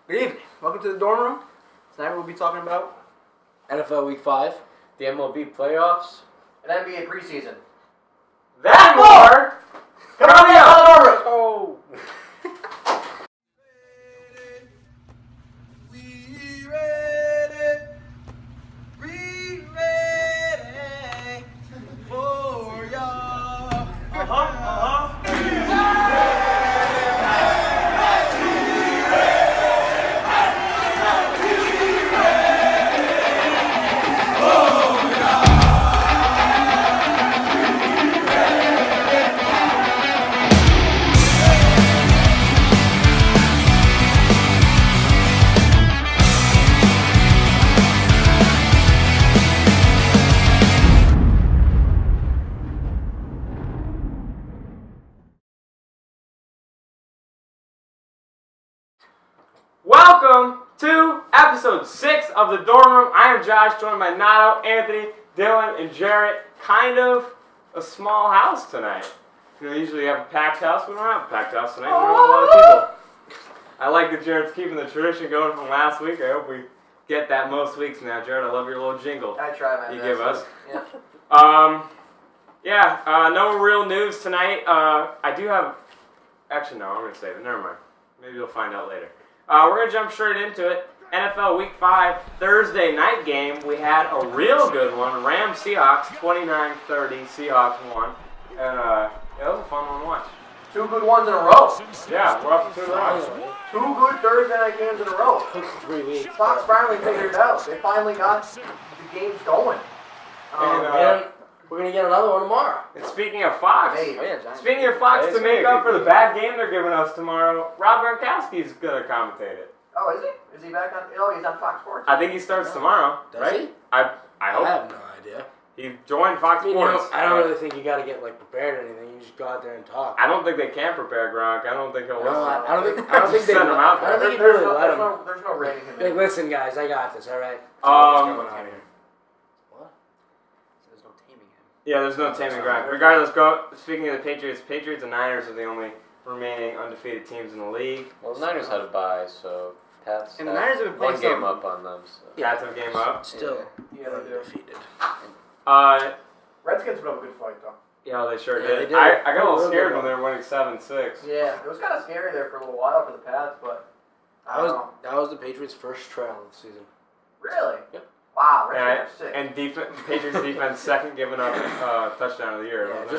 Good evening. Welcome to the dorm room. Tonight we'll be talking about NFL Week 5, the MLB playoffs, and NBA preseason. That more coming up. Oh. Welcome to episode 6 of the dorm room. I am Josh, joined by Nato, Anthony, Dylan, and Jarrett. Kind of a small house tonight. Usually you have a packed house. We don't have a packed house tonight. We don't have a lot of people. I like that Jarrett's keeping the tradition going from last week. I hope we get that most weeks now. Jared, I love your little jingle I try my best. you give us. Yeah. No real news tonight. I do have... Actually, no, I'm going to save it. Never mind. Maybe you'll find out later. We're going to jump straight into it. NFL Week 5 Thursday night game. We had a real good one. Rams-Seahawks, 29-30. Seahawks won. And it was a fun one to watch. 2 good ones in a row. Yeah, we're up to 2 rounds. 2 good Thursday night games in a row. Took 3 weeks. Fox finally figured it out. They finally got the games going. And we're going to get another one tomorrow. And speaking of Fox, Hey. speaking of Fox, to make up for the bad game they're giving us tomorrow, Rob Gronkowski's going to commentate it. Oh, is he? Is he back on? Oh, he's on Fox Sports. I think he starts tomorrow, Does right? he? I hope. I have no idea. He joined Fox Sports. I don't really think you got to get prepared or anything. You just go out there and talk. I don't think they can prepare Gronk. I don't think he'll listen. I don't think they Send him out I don't there. think you really let him. There's no rating him. Hey, listen, guys, I got this. All right. Um, What's going on here? what? There's no taming him. Yeah, there's no taming Gronk. Regardless, speaking of the Patriots and Niners are the only remaining undefeated teams in the league. Well, the Niners had a bye, so Pats And the Niners have been playing one game some- up on them. So. Pats have a game up. Still Yeah, they do. undefeated. Redskins put up a good fight, though. Yeah, they sure Yeah, did. they did. I got a little Real scared good when they were winning 7-6. Yeah, it was kind of scary there for a little while for the Pats, but I don't know. That was the Patriots' first trail of the season. Really? Yep. Wow, Redskins are sick. And Patriots defense second giving up touchdown of the year. Yeah, wasn't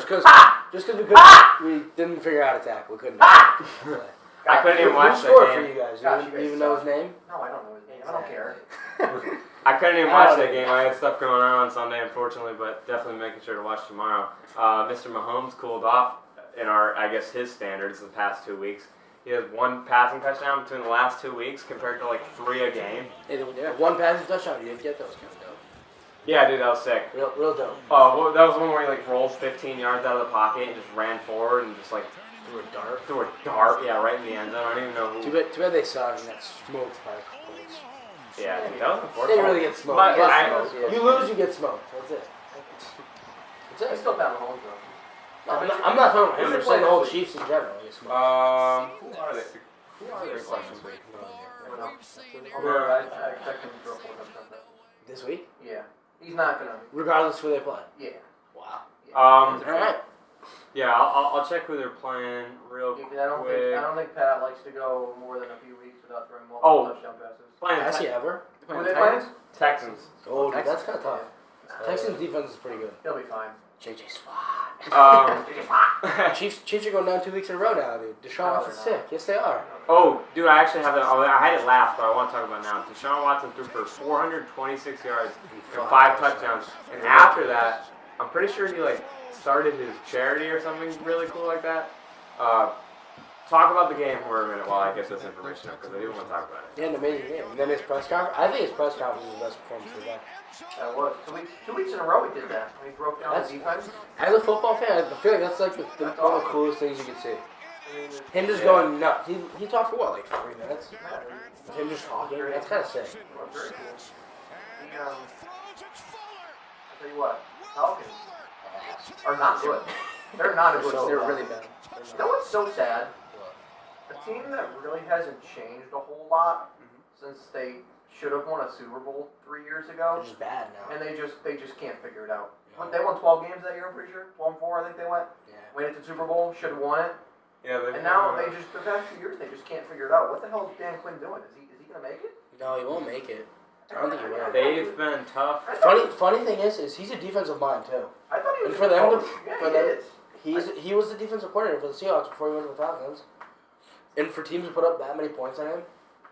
just it? because we didn't figure out a tackle, we couldn't. I couldn't even watch Who scored that for game. you guys? Gosh, Do you you even guys know suck. his name? No, I don't know his name. I don't care. I couldn't even I watch don't that even game. I had stuff going on Sunday, unfortunately, but definitely making sure to watch tomorrow. Mr. Mahomes cooled off in his standards the past 2 weeks. He has 1 passing touchdown between the last 2 weeks compared to 3 a game. Hey, the one passing touchdown, you didn't get those kind of dope. Yeah, dude, that was sick. Real dope. Oh, that was one where he rolled 15 yards out of the pocket and just ran forward and just Threw a dart. threw a dart. Yeah, right in the end zone. I don't even know who. Too bad they saw him and got smoked by the Colts. Yeah, dude, that was They unfortunate. didn't really get smoked. But You get I- smoked. yeah. You lose, you get smoked. That's it. I That's it. still bet Mahomes, though. I'm not talking about him. Who's I'm they saying the whole playing Chiefs in general get smoked. Who are they? Who are they Great playing? question. I don't know. Although I expect him to throw 4 touchdowns. This week? Yeah. He's not going to. Regardless who they play. Yeah. Wow. Alright. Yeah, I'll check who they're playing real quick. I don't think Pat likes to go more than a few weeks without throwing multiple touchdown passes. Playing Has he ever? Who are they playing? Texans. Oh, dude, that's kind of tough. Texans defense is pretty good. He'll be fine. JJ Watt. Um, Chiefs are going down 2 weeks in a row now, dude. Deshaun Watson's sick. Yes, they are. oh, dude, I actually have that. I had it last, but I want to talk about it now. Deshaun Watson threw for 426 yards and 5 touchdowns. And after that, I'm pretty sure he started his charity or something really cool like that. Talk about the game for a minute while I get this information up because I do want to talk about it. He had an amazing game. And then his press conference. I think his press conference was the best performance of the day. That was 2 weeks in a row. He did that. When he broke down the defense. As a football fan, I feel like that's one of the coolest things you can see. Him just going nuts. He talked for what, 3 minutes? Him just talking. That's kind of sick. Well, very cool. I'll tell you what, Falcons are not good. They're not a good. So They're bad. really bad. You know what's so sad? a team that really hasn't changed a whole lot since they should have won a Super Bowl 3 years ago, They're just bad now. and they just can't figure it out. No. They won 12 games that year, I'm pretty sure. 12-4, I think they went. Yeah. Went into the Super Bowl, should have won it. Yeah, And now the past few years, they just can't figure it out. What the hell is Dan Quinn doing? Is he gonna make it? No, he won't make it. I don't think he will. They've been tough. Funny thing is he's a defensive mind too. I thought he was And for them to- yeah, for he them- is. He was the defensive coordinator for the Seahawks before he went to the Falcons. And for teams to put up that many points on him,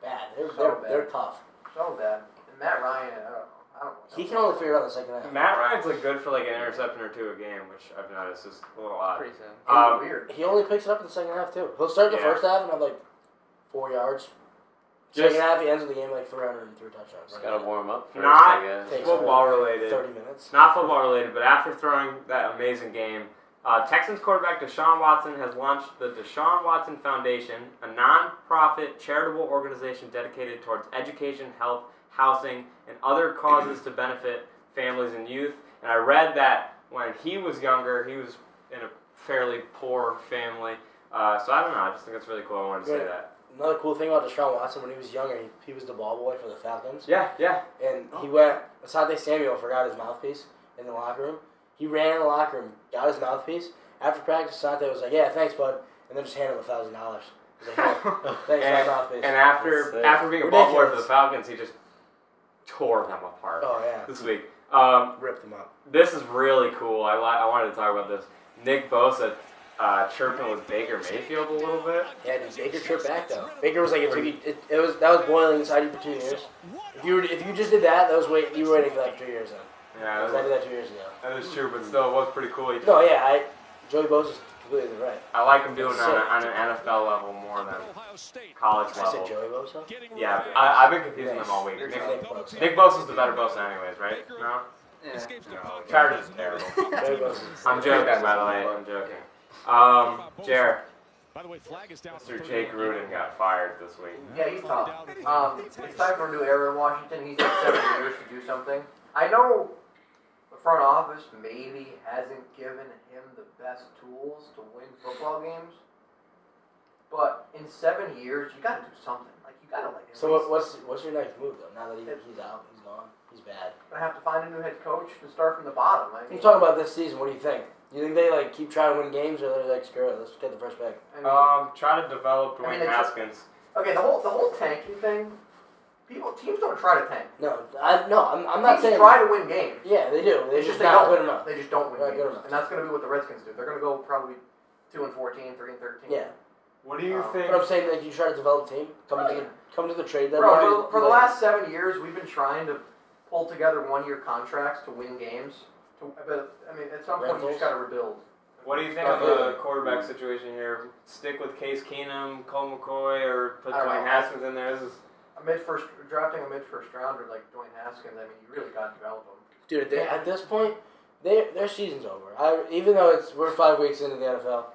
bad. They're tough. So bad. And Matt Ryan, I don't know. He can only figure it out in the second half. Matt Ryan's like good for like an interception or two a game, which I've noticed is a little odd. Pretty sad. Weird. He only picks it up in the second half too. He'll start the Yeah. first half and have like 4 yards. Just- Second half, he ends the game like 303 touchdowns. Just gotta warm up first, Not- I guess. Takes Football related. 30 minutes. Not football related, but after throwing that amazing game, Texans quarterback Deshaun Watson has launched the Deshaun Watson Foundation, a non-profit charitable organization dedicated towards education, health, housing, and other causes to benefit families and youth. And I read that when he was younger, he was in a fairly poor family. So I don't know. I just think it's really cool. I wanted to say Right. that. Another cool thing about Deshaun Watson, when he was younger, he was the ball boy for the Falcons. Yeah, yeah. And he went, Asante Samuel forgot his mouthpiece in the locker room. He ran in the locker room, got his mouthpiece. After practice, Asante was like, yeah, thanks, bud. And then just handed him $1,000. He's like, yeah, thanks for the mouthpiece. And That's sick. after being a ball boy for Ridiculous. the Falcons, he just tore them apart Oh, yeah. this week. Ripped him up. This is really cool. I wanted to talk about this. Nick Bosa chirping with Baker Mayfield a little bit. Yeah, did Baker trip back, though? Baker was like, that was boiling inside you for 2 years. If you just did that, you were waiting for that for 2 years then. Yeah, Because I did that 2 years ago. that is true, but still, it was pretty cool. No, yeah, Joey Bosa's completely right. I like him doing it on an NFL level more than college I said level. Joey Bosa? Yeah, I've been confusing them all week. Nick Bosa. Nick Bosa's the better Bosa anyways, right? No? Yeah. No. Chargers is terrible. Joey Bosa's. I'm joking, by the way. I'm joking. Jared. Mr. Jake Gruden got fired this week. Yeah, he's tough. It's time for a new era in Washington. He's had 7 years to do something. I know the front office maybe hasn't given him the best tools to win football games, but in 7 years, you got to do something. Like you got to like. So what's your next move, though? Now that he's out, he's gone, he's bad. Gonna have to find a new head coach and start from the bottom. I You mean, talk about this season. What do you think? You think they keep trying to win games, or they're like, screw it, let's get the first pick? I mean, Try to develop I mean, Dwayne they- Haskins. okay, the whole tanking thing. Teams don't try to tank. No, I'm not Teams saying. try to win games. Yeah, they do. They're It's just they not don't. good enough. They just don't win Not good games, enough. and that's going to be what the Redskins do. They're going to go probably 2-14, 3-13. Yeah, What do you think? but I'm saying you try to develop a team, come to the trade deadline. Bro, for the last 7 years, we've been trying to pull together 1-year contracts to win games. But I mean, at some point, you just got to rebuild. What do you think of the quarterback situation here? Stick with Case Keenum, Cole McCoy, or put I don't Dwayne know. Haskins in there? This is Drafting a mid-first rounder like Dwayne Haskins, I mean, you really got to develop him. Dude, at this point, their season's over. Even though we're 5 weeks into the NFL.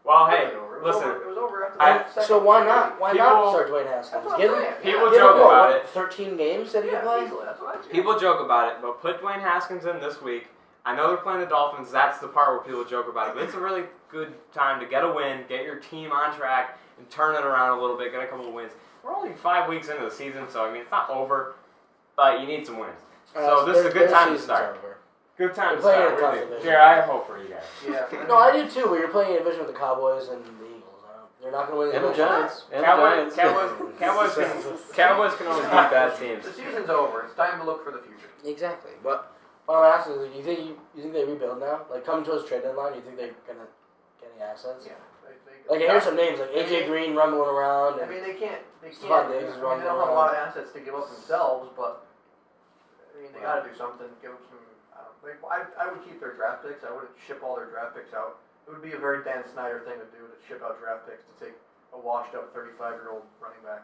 well, hey, It was listen. over, it was over after the second. So why not? Why People- not start Dwayne Haskins? That's what I'm Give him, saying. People yeah. give joke him what, about it. 13 games that he can Yeah, play. easily. That's what I do. People joke about it, but put Dwayne Haskins in this week. I know they're playing the Dolphins. That's the part where people joke about it. But it's a really good time to get a win, get your team on track, and turn it around a little bit, get a couple of wins. We're only 5 weeks into the season, so I mean, it's not over, but you need some wins. So this is a good time to start. Good time to We're playing start. in a tough Really. division. Jared, I hope for you guys. Yeah. No, I do too, but you're playing a division with the Cowboys and the Eagles. They're not going to win And the Giants. And the Cowboys, Giants. Cowboys can always beat bad teams. The season's over. It's time to look for the future. Exactly. But what I'm asking is, you think they rebuild now? Like, coming towards trade deadline, you think they're going to get any assets? Yeah. Like, here's some names, like AJ Green rumbling around. I And mean, they can't. Stephon Diggs is They running don't have a around. lot of assets to give up themselves, but I mean, they got to do something. Give them some. I would keep their draft picks. I wouldn't ship all their draft picks out. It would be a very Dan Snyder thing to do, to ship out draft picks to take a washed-up 35-year-old running back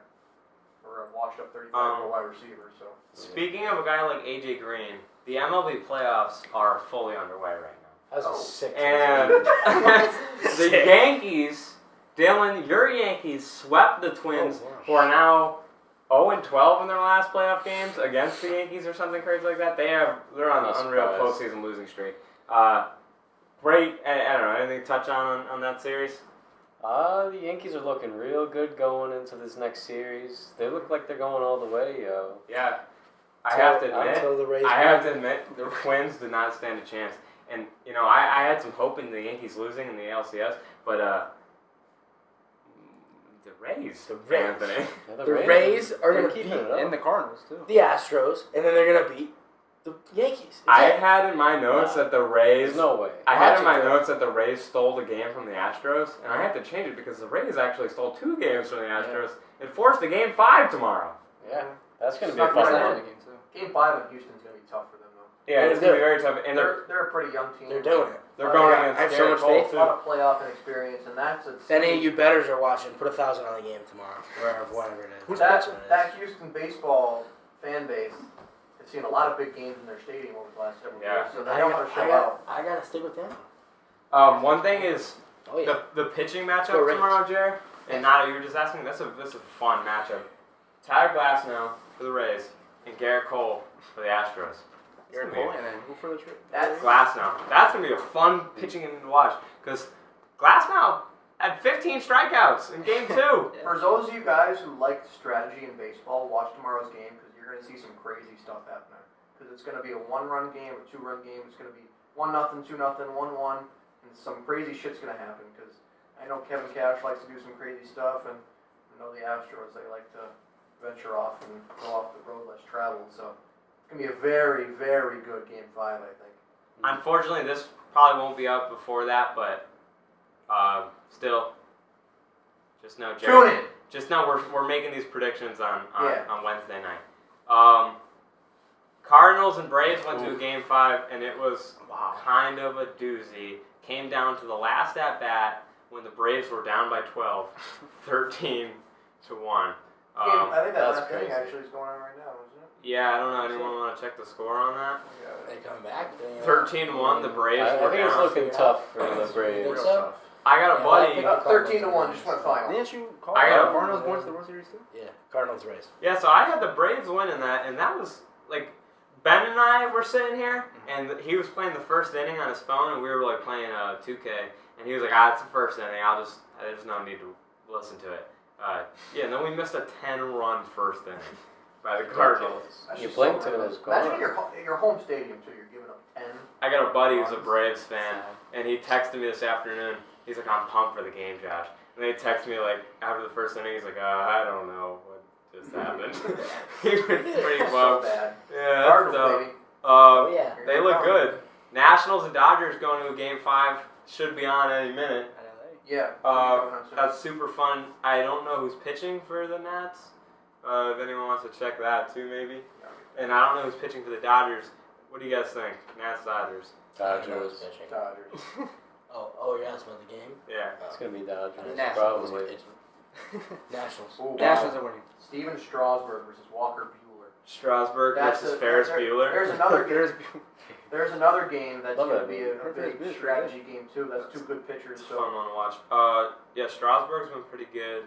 or a washed-up 35-year-old wide receiver. So. Speaking of a guy like AJ Green, the MLB playoffs are fully underway right now. That's a sick And the Sick. Yankees, Dylan, your Yankees swept the Twins, Oh, wow. who are now 0-12 in their last playoff games against the Yankees or something crazy like that. They're on an I'm unreal surprised. postseason losing streak. Great. I don't know. Anything to touch on that series? The Yankees are looking real good going into this next series. They look like they're going all the way, yo. Yeah. I have to Until the Rays admit, the Twins did not stand a chance. And, you know, I had some hope in the Yankees losing in the ALCS, but, the Rays, Anthony. The Yeah, Rays are they're going to keeping beat it up. And the Cardinals, too. the Astros, and then they're going to beat the Yankees. I had in my notes that the Rays... There's no way. I had in my Logic, notes that the Rays stole the game from the Astros, and I had to change it because the Rays actually stole 2 games from the Astros and forced a Game 5 tomorrow. Yeah, that's going to It's be a not fun gonna one. happen. Game 5 in Houston's going to be tough for them, though. Yeah, it's going to be very tough. And They're a pretty young team. They're doing it. they're going I against have so Garrett much Cole, faith. too. A lot of playoff inexperience, and that's If any of you bettors are watching, put 1,000 on the game tomorrow, whatever it is. that Houston baseball fan base has seen a lot of big games in their stadium over the last several years, so they know how to show out. I got to stick with them. One thing is Oh, yeah. the pitching matchup Go Rays. tomorrow, Jared. And Nada, you were just asking. That's a fun matchup. Tyler Glasnow for the Rays and Garrett Cole for the Astros. Garrett Cole, and then who for the trip? That's Glasnow. That's gonna be a fun pitching game to watch because Glasnow had 15 strikeouts in Game 2. for those of you guys who like strategy in baseball. Watch tomorrow's game because you're going to see some crazy stuff happening. Because it's going to be a 1-run game, a 2-run game. It's going to be 1-0, 2-0, 1-1, and some crazy shit's going to happen. Because I know Kevin Cash likes to do some crazy stuff, and I know the Astros, they like to venture off and go off the road less traveled. So it's going to be a very, very good Game 5, I think. Unfortunately, this probably won't be up before that, but still, just know, Jared. Tune in. Just know we're making these predictions on Wednesday night. Cardinals and Braves went to a Game 5, and it was kind of a doozy. Came down to the last at bat when the Braves were down by 12, 13-1. I think that's that crazy. inning actually is going on right now, isn't it? Yeah, I don't know. Anyone want to check the score on that? They come back. 13-1. The Braves I were think it's down. looking tough for the Think Braves. so? I got a Yeah, buddy. I 13-1, just went final. Didn't you call I got- Cardinals going to the World Series, too? Yeah, Cardinals Rays. Yeah, so I had the Braves win in that, and that was like Ben and I were sitting here, and he was playing the first inning on his phone, and we were like playing 2K, and he was like, it's the first inning. There's no need to listen to it. Yeah, and then we missed a 10-run first inning by the Cardinals. That's You just blinked so and it random. was gone. Imagine your home stadium too. You're giving up 10. I got a buddy who's a Braves fan, and he texted me this afternoon. He's like, I'm pumped for the game, Josh. And then he texted me like after the first inning. He's like, I don't know what just happened. He was pretty so bummed. bad. Yeah, that's Cardinals, dope. baby. Oh, yeah. They look good. Nationals and Dodgers going to a Game 5 should be on any minute. Yeah. That's super fun. I don't know who's pitching for the Nats. If anyone wants to check that too, maybe. And I don't know who's pitching for the Dodgers. What do you guys think? Nats, Dodgers. Dodgers pitching. Dodgers. Oh, you're asking about the game? Yeah. It's going to be Dodgers, Nationals. probably. Nationals. Ooh, wow. Nationals are winning. Steven Strasburg versus Walker Buehler. Strasburg versus a- Ferris there- Bueller. There's another game. There's another game that's Love going to that be movie. a Ferris big Bueller's strategy game too. That's two good pitchers. It's a So fun one to watch. Yeah, Strasburg's been pretty good.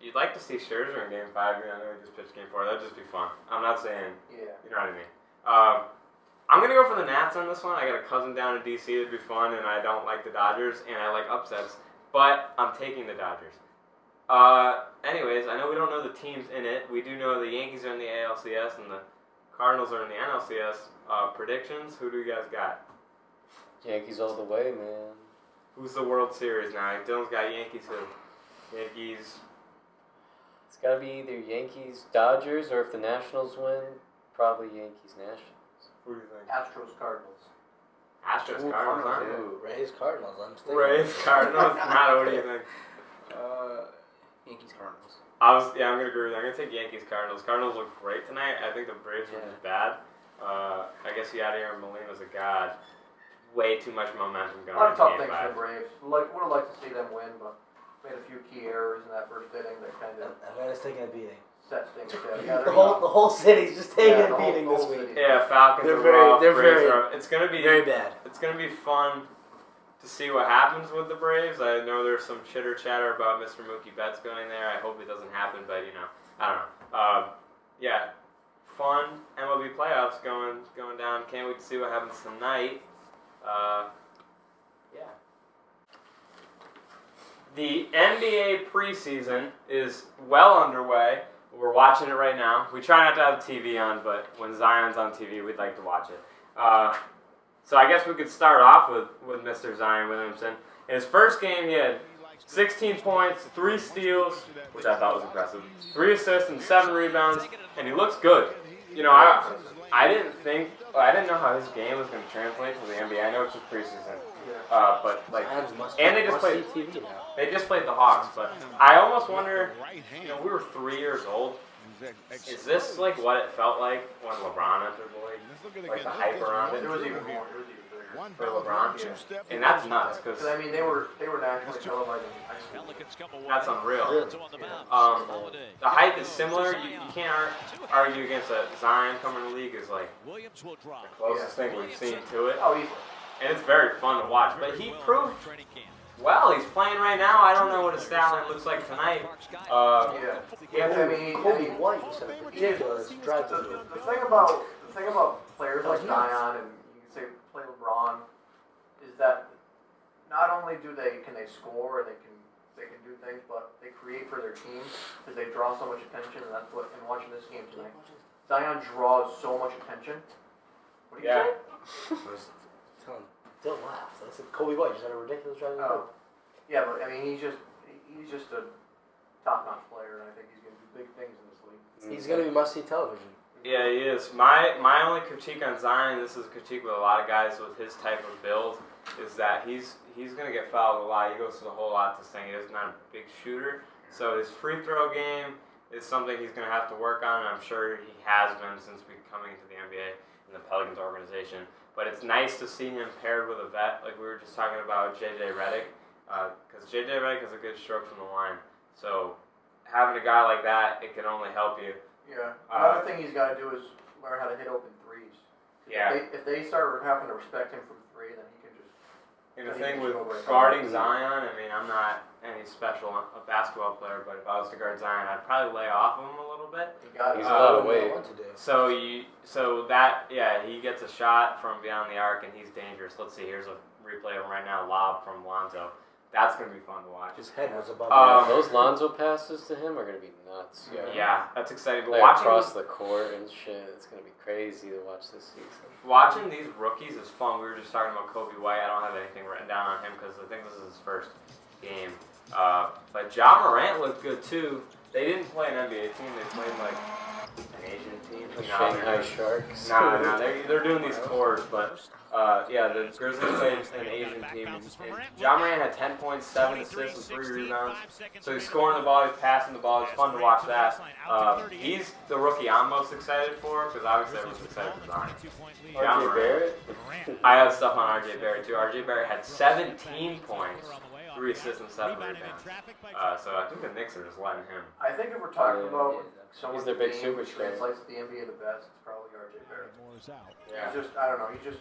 You'd like to see Scherzer in Game 5. I know he just pitched Game 4. That'd just be fun. I'm not saying, yeah. you know what I mean. I'm going to go for the Nats on this one. I got a cousin down in D.C. It'd be fun, and I don't like the Dodgers, and I like upsets. But I'm taking the Dodgers. Anyways, I know we don't know the teams in it. We do know the Yankees are in the ALCS, and the Cardinals are in the NLCS. Predictions? Who do you guys got? Yankees all the way, man. Who's the World Series now? Dylan's got Yankees who? Yankees. It's got to be either Yankees, Dodgers, or if the Nationals win, probably Yankees, Nationals. Who do you think? Astros Cardinals. Astros, Ooh, Cardinals, Cardinals, aren't Ooh, Rays, Cardinals. I'm sticking. Rays, Cardinals. Nada, what do you think? Yankees, Cardinals. I'm gonna agree with you. I'm gonna take Yankees, Cardinals. Cardinals look great tonight. I think the Braves were just bad. I guess Yadier Molina's a god. Way too much momentum A going lot of tough into things Game 5. for the Braves. Would have liked to see them win, but made a few key errors in that first inning that kind of Atlanta's taking a beating. set things down. The whole city's just taking a beating this week. Yeah, Falcons They're are very- rough. they're Braves very- are rough. It's gonna be Very bad. It's gonna be fun to see what happens with the Braves. I know there's some chitter chatter about Mr. Mookie Betts going there. I hope it doesn't happen, but I don't know. Yeah, fun MLB playoffs going down. Can't wait to see what happens tonight. Yeah. The NBA preseason is well underway. We're watching it right now. We try not to have the TV on, but when Zion's on TV, we'd like to watch it. So I guess we could start off with Mr. Zion Williamson. In his first game, he had 16 points, 3 steals, which I thought was impressive, 3 assists and 7 rebounds, and he looks good. You know, I didn't know how his game was going to translate to the NBA. I know it's just preseason, but like, and they just played TV now. They just played the Hawks, but I almost wonder. You know, we were 3 years old. Is this like what it felt like when LeBron entered the league? Like the hype around it? It was even more. It was even bigger. For LeBron, and that's nuts because I mean, they were nationally televised in high school. that's unreal. The hype is similar. You can't argue against a Zion coming to the league is like the closest thing we've seen to it, Oh, easily. and it's very fun to watch. But he proved well. He's playing right now. I don't know what his stat line looks like tonight. Yeah, I mean, Kobe White was a ridiculous drive to do. the thing about players like Zion and you can say play LeBron is that not only can they score and they can do things, but they create for their team because they draw so much attention, and that's what. In watching this game tonight, Zion draws so much attention. What do you say? Don't laugh. I said Kobe White just had a ridiculous drive to do. Oh, yeah, but I mean he's just a top-notch player, and I think he's going to do big things in this league. He's going to be must-see television. Yeah, he is. My only critique on Zion, this is a critique with a lot of guys with his type of build, is that he's going to get fouled a lot. He goes through the whole lot this thing. He's not a big shooter. So his free throw game is something he's going to have to work on, and I'm sure he has been since coming into the NBA and the Pelicans organization. But it's nice to see him paired with a vet, like we were just talking about J.J. Redick, because J.J. Redick has a good stroke from the line. So having a guy like that, it can only help you. Yeah. Another thing he's got to do is learn how to hit open threes. Yeah. If they start having to respect him from 3, then he can just. And the thing with guarding Zion, I mean, I'm not any special a basketball player, but if I was to guard Zion, I'd probably lay off him a little bit. He's got He's a lot of weight. So he gets a shot from beyond the arc, and he's dangerous. Let's see, here's a replay of him right now, lob from Lonzo. That's going to be fun to watch. His head was above Those Lonzo passes to him are going to be nuts. Yeah, that's exciting. But Like watching across the court and shit, it's going to be crazy to watch this season. Watching these rookies is fun. We were just talking about Kobe White. I don't have anything written down on him because I think this is his first game. But Ja Morant looked good too. They didn't play an NBA team. They played like an Asian team. The Shanghai Sharks. No, they're doing these tours, but the Grizzlies played an Asian team. And Ja Morant had 10 points, 7 assists, and 3 rebounds. So he's scoring the ball, he's passing the ball. It's fun to watch that. He's the rookie I'm most excited for because obviously everyone's excited for Zion. Ja RJ Morant. Barrett? I have stuff on RJ Barrett too. RJ Barrett had 17 points, 3 assists, and 7 rebounds. So I think the Knicks are just letting him. I think if we're talking about someone He's their big who superstar. translates to the NBA the best, it's probably RJ Barrett. Yeah. He's just, I don't know, he just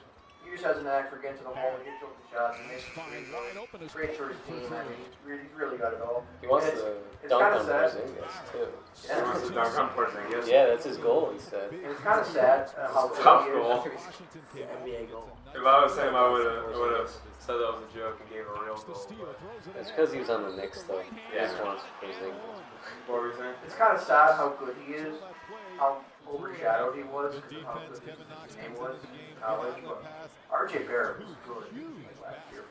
has an knack for getting to the hole, he hits open shots, and makes great for his team. I mean, he's really got it all. He wants It's- to it's dunk kinda on sad. Porzingis, too. He wants to dunk on Porzingis. Yeah, that's his goal, he said. And it's kind of sad how Tough good he is. goal. the NBA goal. If I was him, I would have said that was a joke and gave a real goal. It's because he was on the Knicks, though. He Yeah. just wants Porzingis. What were you saying? It's kind of sad how good he is, how overshadowed he was, because of how good his game was in college. But RJ Barrett was good like last year.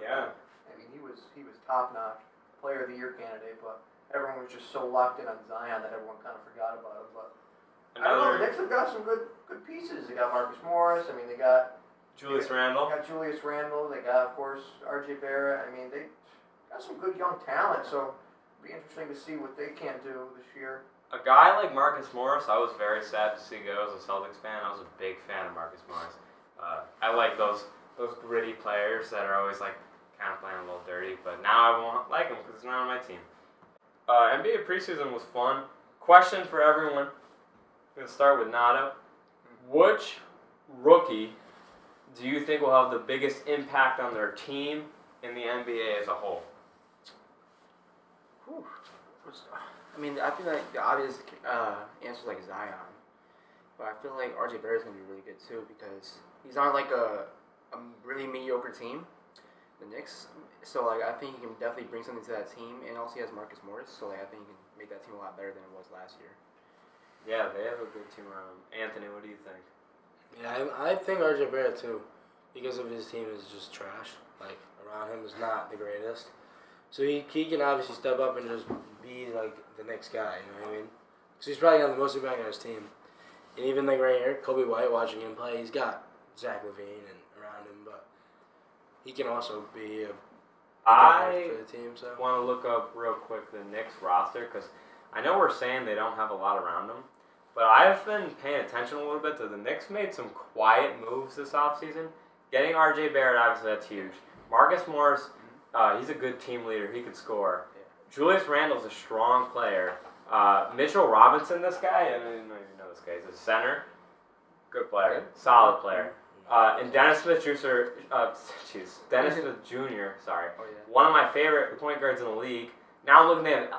Yeah. I mean, he was top notch, player of the year candidate. But everyone was just so locked in on Zion that everyone kind of forgot about him. But I don't know. The Knicks have got some good pieces. They got Marcus Morris. I mean, they got Julius They Randle. got Julius Randle. They got, of course, RJ Barrett. I mean, they got some good young talent. So it'll be interesting to see what they can do this year. A guy like Marcus Morris, I was very sad to see go as a Celtics fan. I was a big fan of Marcus Morris. I like those gritty players that are always like kind of playing a little dirty, but now I won't like him because he's not on my team. NBA preseason was fun. Question for everyone. I'm going to start with Nato. Which rookie do you think will have the biggest impact on their team in the NBA as a whole? Whew. I mean, I feel like the obvious answer is like Zion, but I feel like RJ Barrett's gonna be really good too because he's on like a really mediocre team, the Knicks. So like I think he can definitely bring something to that team, and also he has Marcus Morris. So like I think he can make that team a lot better than it was last year. Yeah, they have a good team around him. Anthony, what do you think? Yeah, I think RJ Barrett too, because of his team is just trash. Like around him is not the greatest. So he can obviously step up and just be like the next guy. You know what I mean? So he's probably got the most impact on his team. And even like right here, Kobe White, watching him play, he's got Zach LaVine and around him, but he can also be a guy for the team. So want to look up real quick the Knicks roster because I know we're saying they don't have a lot around them, but I've been paying attention a little bit to the Knicks made some quiet moves this offseason. Getting R.J. Barrett, obviously that's huge. Marcus Morris, he's a good team leader. He could score. Yeah. Julius Randle's a strong player. Mitchell Robinson, this guy, I don't even know this guy. He's a center. Good player. Solid player. And Dennis Smith Jr. Dennis Smith Jr. Sorry, Oh yeah. one of my favorite point guards in the league. Now I'm looking at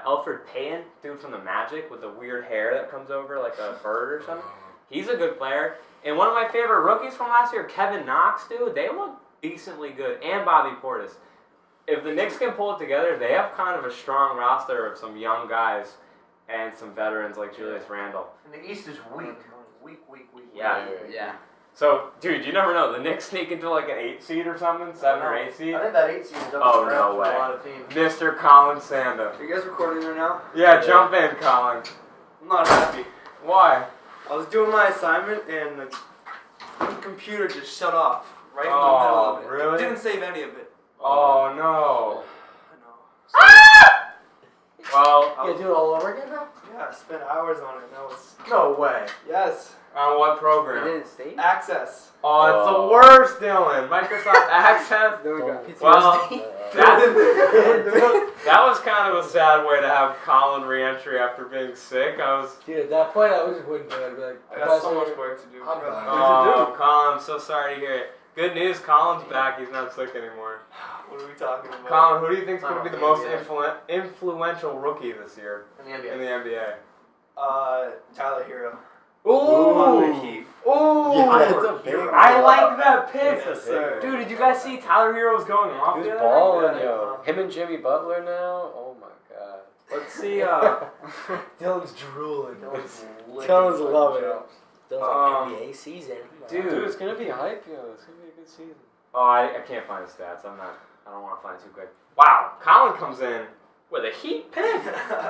Elfrid Payton, dude from the Magic with the weird hair that comes over like a bird or something. He's a good player. And one of my favorite rookies from last year, Kevin Knox, dude. They look decently good. And Bobby Portis. If the Knicks can pull it together, they have kind of a strong roster of some young guys and some veterans like Julius Randle. And the East is weak. Weak. Yeah. Yeah. So, dude, you never know. The Knicks sneak into like an 8 seed or something, 7 or 8 seed. I think that 8 seed is up Oh, for no grabs for way. a lot of teams. Mr. Colin Sanda. Are you guys recording right now? Yeah, jump in, Colin. I'm not happy. Why? I was doing my assignment and the computer just shut off right in the Oh, middle of it. really? Didn't save any of it. Oh, no. I know. Well, you gotta do it all over again now. Yeah, I spent hours on it. That was No way. yes. on what It program? didn't stay. Access. Oh, it's Oh. the worst, Dylan. Microsoft Access. Then we got PTSD. Well, that was kind of a sad way to have Colin re-entry after being sick. I was. Dude, at that point, I just wouldn't do it. I'd be like, I got so "Professor, much work to do. I'm done." Oh, Colin, I'm so sorry to hear it. Good news, Colin's back. He's not sick anymore. What are we talking about? Colin, who do you think is going to be the most NBA. influential rookie this year In the in NBA. the NBA? Tyler Hero. Ooh! On the Heat. Ooh! Yeah, that's a big I like that pick. Yes, sir. Dude, did you guys see Tyler Hero was going off He was the other balling, night? yo. Him and Jimmy Butler now. Oh my god. Let's see. Dylan's drooling. Dylan's loving it. Dylan's Um, like NBA season. dude. Dude, it's gonna be hype, yo. It's gonna be a good season. Oh, I can't find the stats. I don't want to find it too quick. Wow, Colin comes in with a Heat pick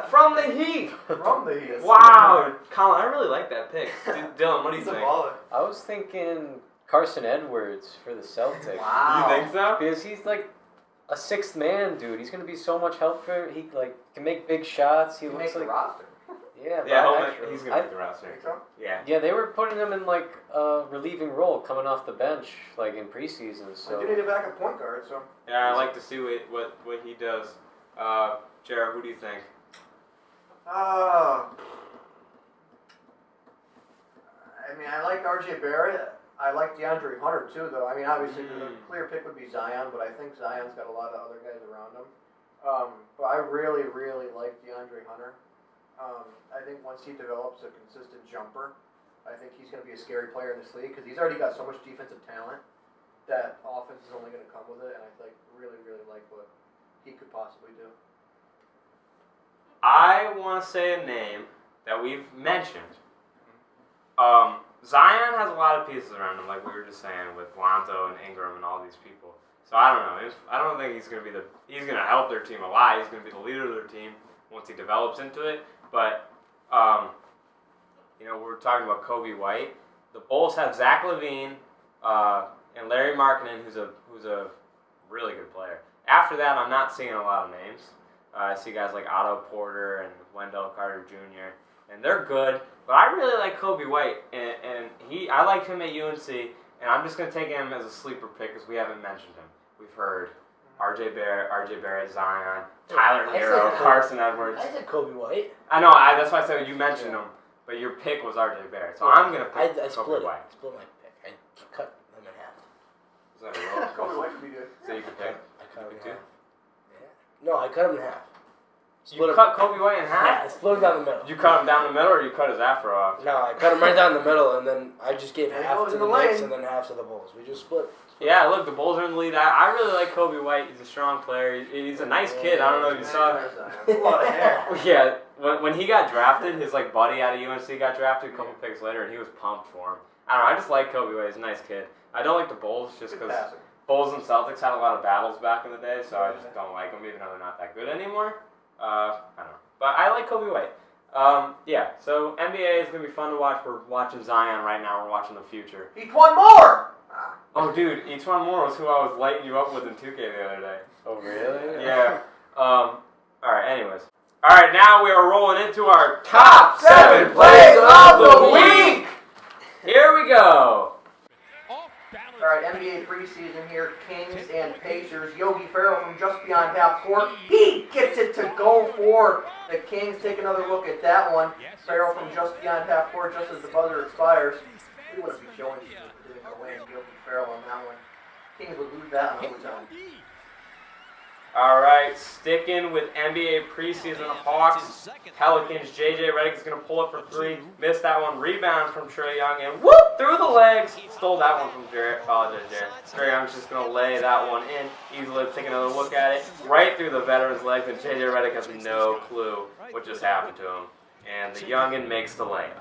from the Heat. From the Heat. Wow, Colin, I really like that pick. Dylan, what do you He's a think? baller. I was thinking Carson Edwards for the Celtics. Wow. You think so? Because he's like a sixth man, dude. He's gonna be so much help for. He like can make big shots. He He looks makes the like roster. yeah. Yeah, but actually, he's gonna make the roster. Think so? Yeah. yeah, they were putting him in like a relieving role, coming off the bench, like in preseason. I So do need a backup point guard, so. Yeah, I like to see what he does. Jared, who do you think? I mean, I like R.J. Barrett. I like DeAndre Hunter too, though. I mean, obviously the clear pick would be Zion, but I think Zion's got a lot of other guys around him. But I really, really like DeAndre Hunter. I think once he develops a consistent jumper, I think he's going to be a scary player in this league because he's already got so much defensive talent that offense is only going to come with it, and I really, really like what he could possibly do. I want to say a name that we've mentioned. Zion has a lot of pieces around him, like we were just saying, with Lonzo and Ingram and all these people. So I don't know. I don't think he's going to be he's going to help their team a lot. He's going to be the leader of their team once he develops into it. But, we're talking about Kobe White. The Bulls have Zach LaVine and Larry Markkinen, who's a really good player. After that, I'm not seeing a lot of names. I see guys like Otto Porter and Wendell Carter Jr. and they're good. But I really like Kobe White, and I like him at UNC, and I'm just gonna take him as a sleeper pick because we haven't mentioned him. We've heard R.J. Barrett, Zion, Tyler I Hero, said- Carson Edwards. I said Kobe White. I know. That's why I said you mentioned him, but your pick was R.J. Barrett, so I'm gonna I pick Kobe split it. White. I split my pick. I cut them in half. Is that a roll? Kobe White could be good. So you can pick. I cut them in Pick two? half. Yeah. No, I cut them in half. You cut Kobe White in half? Yeah, I split him down the middle. Did you cut him down the middle, or you cut his afro off? No, I cut him right down the middle, and then I just gave And he half goes to in the the Knicks lane. and then half to the Bulls. We just split. Yeah, look, the Bulls are in the lead. I really like Kobe White. He's a strong player. He's a nice kid. I don't know if you saw that. A lot of hair. Yeah, when he got drafted, his like buddy out of UNC got drafted a couple picks later, and he was pumped for him. I don't know. I just like Kobe White. He's a nice kid. I don't like the Bulls just Good because passing. Bulls and Celtics had a lot of battles back in the day, so I just don't like them, even though they're not that good anymore. I don't know. But I like Kobe White. Yeah, so NBA is going to be fun to watch. We're watching Zion right now. We're watching the future. Each one more! Oh, dude, each one more was who I was lighting you up with in 2K the other day. Oh, really? Yeah. Alright, anyways. Alright, now we are rolling into our top 7 plays of the week! Here we go. Alright, NBA preseason here. Kings and Pacers. Yogi Ferrell from just beyond half court. He gets it to go for the Kings. Take another look at that one. Ferrell from just beyond half court just as the buzzer expires. We wouldn't be showing you the way Yogi Ferrell on that one. Kings would lose that in overtime. Alright, sticking with NBA preseason, Hawks, Pelicans. JJ Redick is going to pull up for 3. Missed that one. Rebound from Trae Young. And whoop! Through the legs. Stole that one from Jarrett. Apologize, Jarrett. Trae Young's just going to lay that one in. Easily take another look at it. Right through the veteran's legs. And JJ Redick has no clue what just happened to him. And the youngin makes the layup.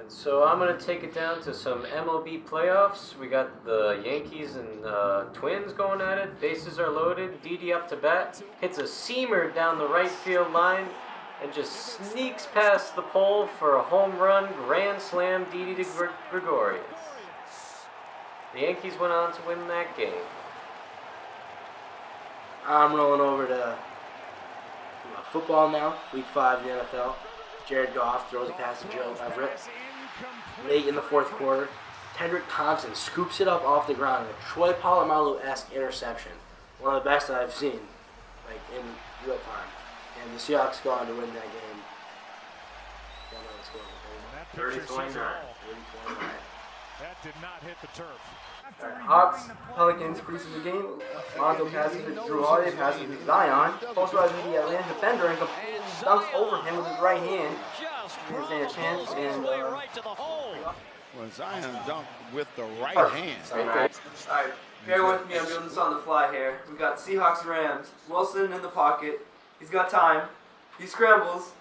And so I'm going to take it down to some MLB playoffs. We got the Yankees and Twins going at it. Bases are loaded. Didi up to bat. Hits a seamer down the right field line and just sneaks past the pole for a home run. Grand slam, Didi to Gregorius. The Yankees went on to win that game. I'm rolling over to football now. Week 5 in the NFL. Jared Goff throws a pass to Joe Everett. Late in the 4th quarter, Tedrick Thompson scoops it up off the ground in a Troy Polamalu-esque interception. One of the best I've seen, like in real time. And the Seahawks go on to win that game. Don't know what's going on. 30-29. 30-29. That did not hit the turf. Hawks, Pelicans preseason game. Lonzo passes to Drew Holiday, passes to Zion. Posterizes the Atlanta defender and dunks over him with his right hand. Here's a chance and Well, Zion dunked with the right hand. Alright, bear with me, I'm doing this on the fly here. We got Seahawks Rams. Wilson in the pocket. He's got time. He scrambles.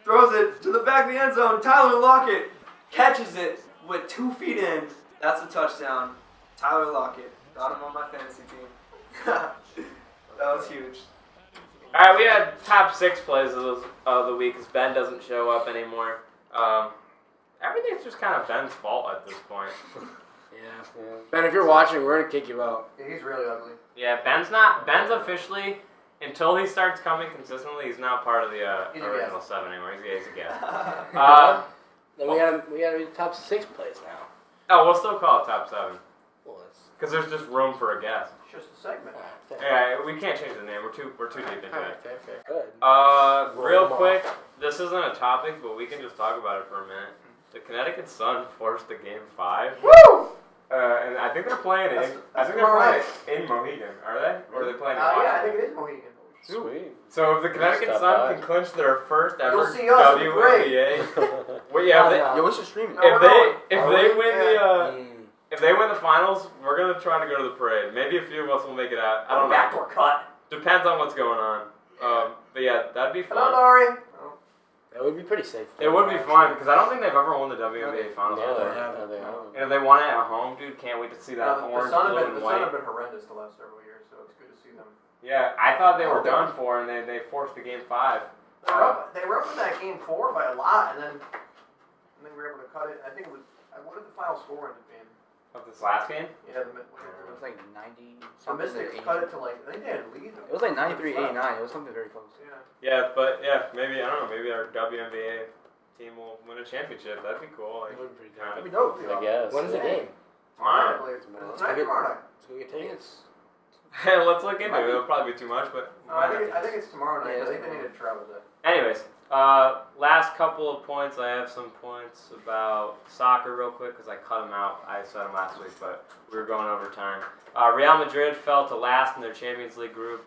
Throws it to the back of the end zone. Tyler Lockett catches it with 2 feet in. That's a touchdown. Tyler Lockett. Got him on my fantasy team. That was huge. Alright, we had top 6 plays of the week because Ben doesn't show up anymore. Everything's just kind of Ben's fault at this point. Yeah. Ben, if you're watching, we're going to kick you out. Yeah, he's really ugly. Yeah, Ben's officially, until he starts coming consistently, he's not part of the He's a original guest. 7 anymore. He's a guest. Then we gotta do top 6 plays now. Oh, we'll still call it top 7 Well, it's because there's just room for a guest. It's just a segment. fair. Yeah, we can't change the name. We're too deep into Alright, it. fair. Good. Real Roll 'em quick, off. this isn't a topic, but we can just talk about it for a minute. The Connecticut Sun forced the game 5. Woo! And I think they're playing it. That's they're tomorrow playing in Mohegan. Are they? Or are they playing in Yeah, I Washington? think it is Mohegan. Sweet. So if the Connecticut Stop Sun by. can clinch their first ever You'll see us at the WNBA, well, yeah, yeah, we should stream it. if they Are win we? the if they win the finals, we're gonna try to go to the parade. Maybe a few of us will make it out. I don't know. Backdoor cut. Depends on what's going on. But yeah, that'd be Hello, fun. Laurie. That would be pretty safe. It would be fun because I don't think they've ever won the WNBA finals Yeah, before. they haven't. And if they won it at home, dude, can't wait to see that The orange, Sun blue, have and been white. horrendous the last several years, so it's good to see them. Yeah, I thought they were done for, and they forced the game 5. They were up in that game 4 by a lot, and then we were able to cut it. I think it was. What did the final score end up being? Of this last game? Yeah, It was like 90 the something. Mystics 80. cut it to like I think they had a lead. It was like 93-89. It was something very close. Yeah. Yeah, but yeah, maybe, I don't know, maybe our WNBA team will win a championship. That'd be cool. Like, That would be pretty kind That'd of- be dope. I guess. When's the game? Tomorrow. I believe. Tomorrow. It's not tomorrow night. Let's go get tickets. Let's look into it. It'll probably be too much, but No, I think it's tomorrow night. Yeah, I think they need to travel day. anyways, last couple of points. I have some points about soccer real quick because I cut them out. I said them last week, but we were going over time. Real Madrid fell to last in their Champions League group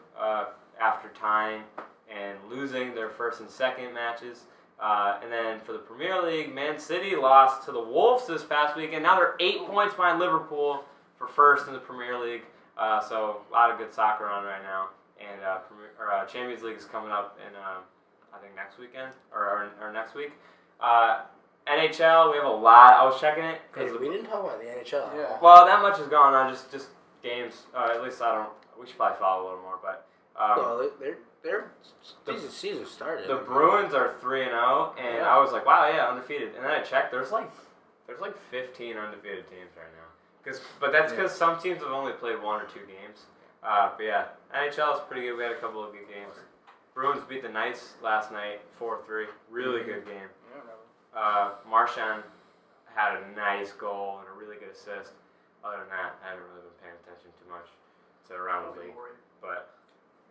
after tying and losing their first and second matches. And then for the Premier League, Man City lost to the Wolves this past weekend. Now they're 8 points behind Liverpool for first in the Premier League. So a lot of good soccer on right now. And Champions League is coming up in I think next weekend or next week. NHL, we have a lot. I was checking it Hey, because we didn't talk about the NHL. Yeah. well, that much is going on. Just games. At least I don't. We should probably follow a little more, but. Well, their season started. The Bruins are 3-0, and Yeah. I was like, wow, yeah, undefeated. And then I checked, there's like 15 undefeated teams right now. But that's because some teams have only played 1 or 2 games. But yeah, NHL is pretty good. We had a couple of good games. Bruins beat the Knights last night, 4-3. Really good game. Marchand had a nice goal and a really good assist. Other than that, I haven't really been paying attention too much to around the league. But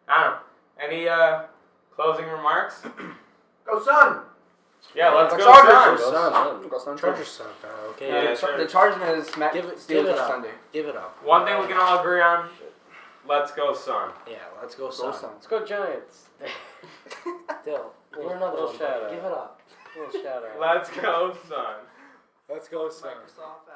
I don't know. Any closing remarks? Go Sun! Yeah, let's go Chargers. Suns. Go Suns. Chargers suck. Okay. Yeah, The Chargers are going to smack Give it Steelers up. Sunday. Give it up. One thing we can all agree on, let's go Sun. Yeah, let's go Go Suns. Suns. Let's go Giants. Dill, you're another little one. shout out. Give it up. Little shout out. Let's go Sun. Let's go Suns. Microsoft